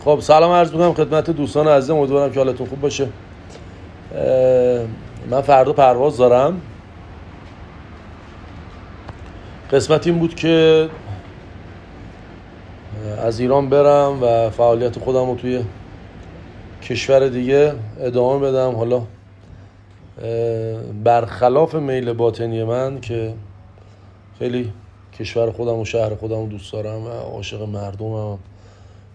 خب سلام عرض می‌کنم خدمت دوستان عزیزم، امیدوارم که حالتون خوب باشه. من فردا پرواز دارم. قسمت این بود که از ایران برم و فعالیت خودم رو توی کشور دیگه ادامه بدم. حالا برخلاف میل باطنی من که خیلی کشور خودم و شهر خودم رو دوست دارم و عاشق مردمم،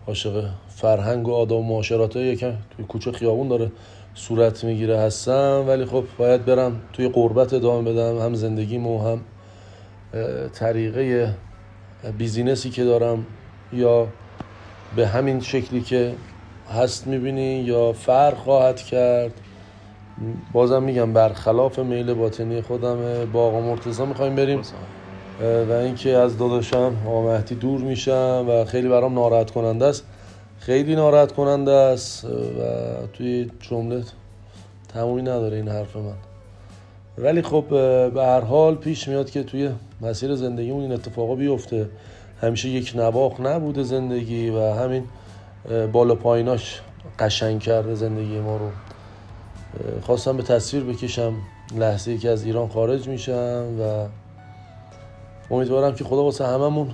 عاشق فرهنگ و آداب و معاشرات‌های یکم توی کوچه خیابون داره صورت میگیره هستم، ولی خب باید برم توی غربت ادامه بدم، هم زندگیمو هم طریقه بیزینسی که دارم، یا به همین شکلی که هست میبینی یا فرق خواهد کرد. بازم میگم برخلاف میل باطنی خودم. با آقا مرتضی میخوایم بریم و اینکه از داداشم آقا مهدی دور میشم و خیلی برام ناراحت کننده است، خیلی ناراحت کننده است و توی جمله تمومی نداره این حرف من. ولی خب به هر حال پیش میاد که توی مسیر زندگیمون این اتفاقا بیفته. همیشه یک نواخت نبوده زندگی و همین بالا پاییناش قشنگ کرده زندگی ما رو. خواستم به تصویر بکشم لحظه‌ای که از ایران خارج میشم و امیدوارم که خدا واسه هممون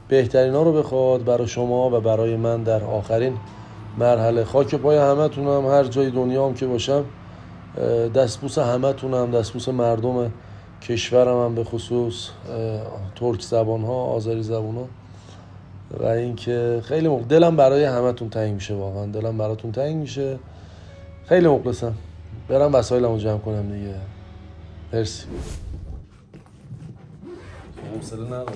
بهترینا رو بخواد، برای شما و برای من در آخرین مرحله. خاک پای همتونم، هر جای دنیا هم که باشم دستبوس همتونم، دستبوس مردم کشورم هم، به خصوص ترک زبان ها، آذری زبان ها. و اینکه خیلی دلم برای همتون تنگ میشه، واقعا دلم براتون تنگ میشه. خیلی مخلصم. برم وسایلمو جمع کنم دیگه. مرسی. حوصله ندارم.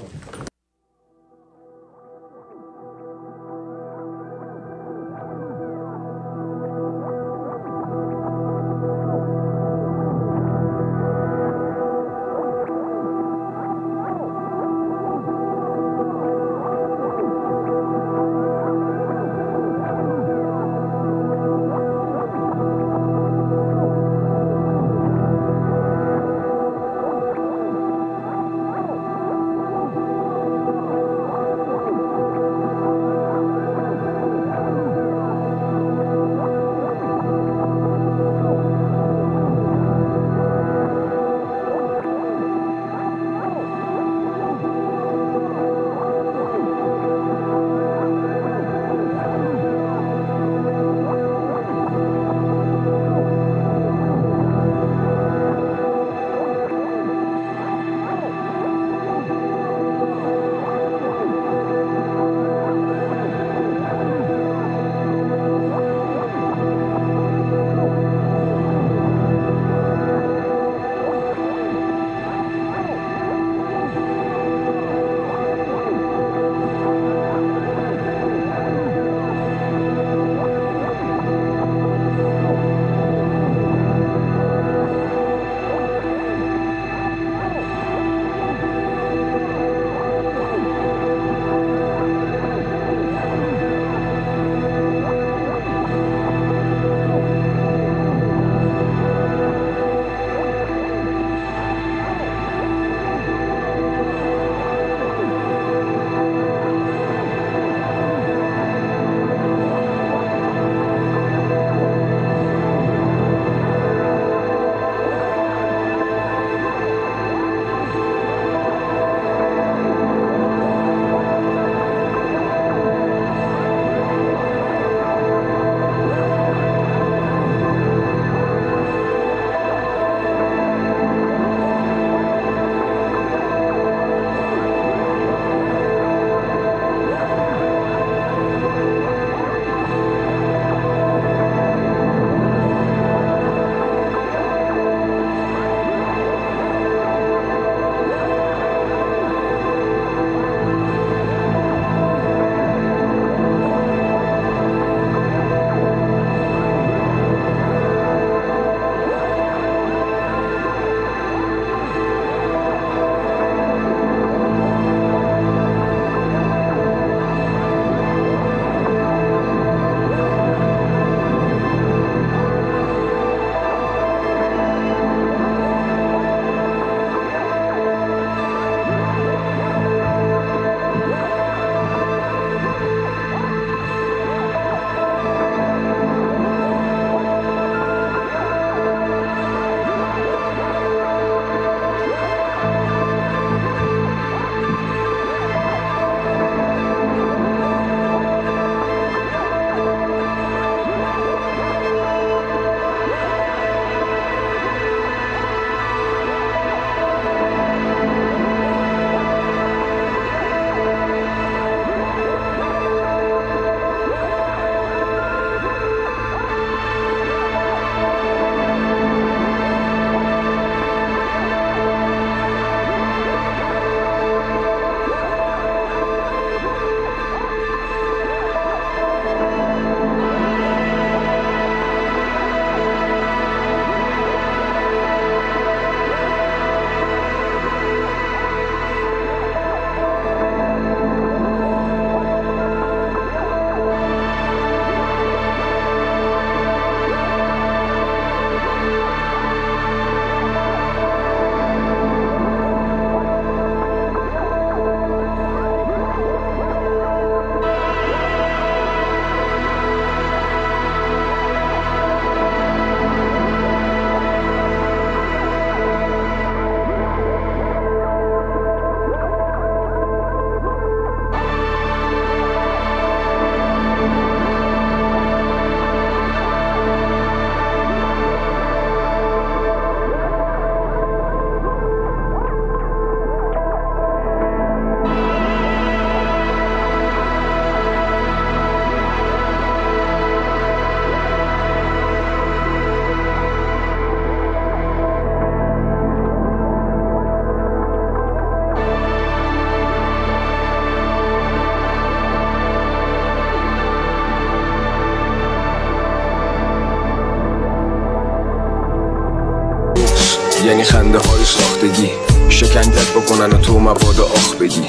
یعنی خنده های ساختگی، شکنجت بکنن و تو مواد آخ بدی.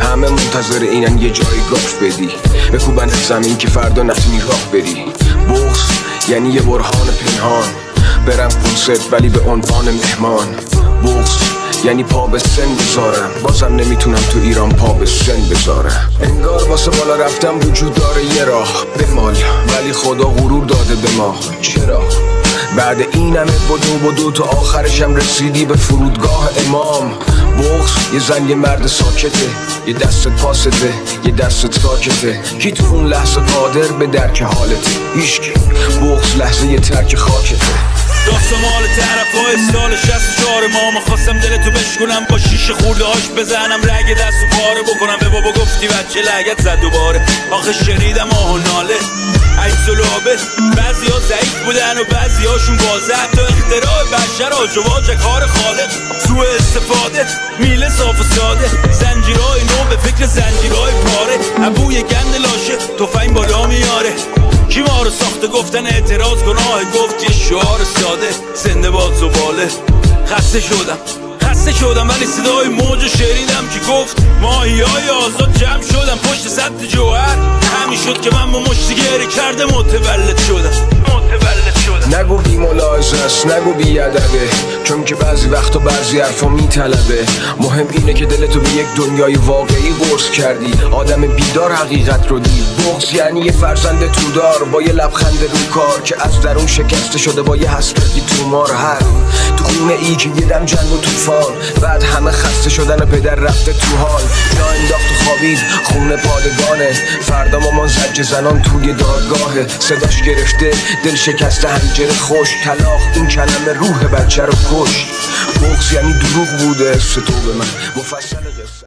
همه منتظر اینن یه جای گاف بدی، بکوبن زمین که فردا نتونی راه بری. بغض یعنی یه برهان پنهان، برم کنسرت ولی به عنوان مهمان. بغض یعنی پا به سن بذارم، بازم نمیتونم تو ایران پا به سن بذارم. انگار واسه بالا رفتم وجود داره یه راه بمال، ولی خدا غرور داده به ما. چرا؟ بعد این همه بدو تا آخرشم رسیدی به فرودگاه امام. بغض یه زن یه مرد ساکته، یه دستت پاسته یه دستت راکته. کی تو اون لحظه قادر به درک حالته؟ هیچکی. بغض لحظه یه ترک خاکته. داستان مال طرفای سال 64 ما خواستم دلتو بشکنم، با شیشه خورده هاش بزنم، رگ دستو پاره بکنم. به بابا گفتی بچه لگت زد دوباره، آخه شنیدم آه و ناله عجز و لابه. بعضی ها ضعیف بودن و بعضی هاشون بازه، حتی اختراع بشر آجواج کار خالق. سوء استفاده میله صاف و ساده، زنجیرهای نو به فکر زنجیرهای پاره. ابوی گند لاشه تفنگ بالا میاره، کی ما رو ساخته گفتن اعتراض گناه، گفت یه شعار ساده زنده باد زباله. خسته شدم ولی صدای موج شنیدم که گفت ماهیای آزاد جمع شدم پشت سد جوهر. همین شد که من با مشتی گره کرده متولد شدم. نگو بی ملاحظه است، نگو بی ادبه، چون که بعضی وقتا بعضی حرفا میطلبه. مهم اینه که دلتو به یک دنیای واقعی قرص کردی، آدم بیدار حقیقت رو دید. بغض یعنی یه فرزند تودار با یه لبخند رو کار، که از درون شکسته شده با یه حسرتی تومار. هر تو خونه ای که یه دم جنگ و طوفان، بعد همه خسته شدن و پدر رفته تو حال. جا انداخت و خوابید خونه پادگانه، فردا مامان زجر زنان توی دادگاهه. صداش گرفته دل شکسته حنجره خوش، طلاق این کلمه روح بچه رو کش. بغض یعنی دروغ بوده است تو به من، مفصل قصه.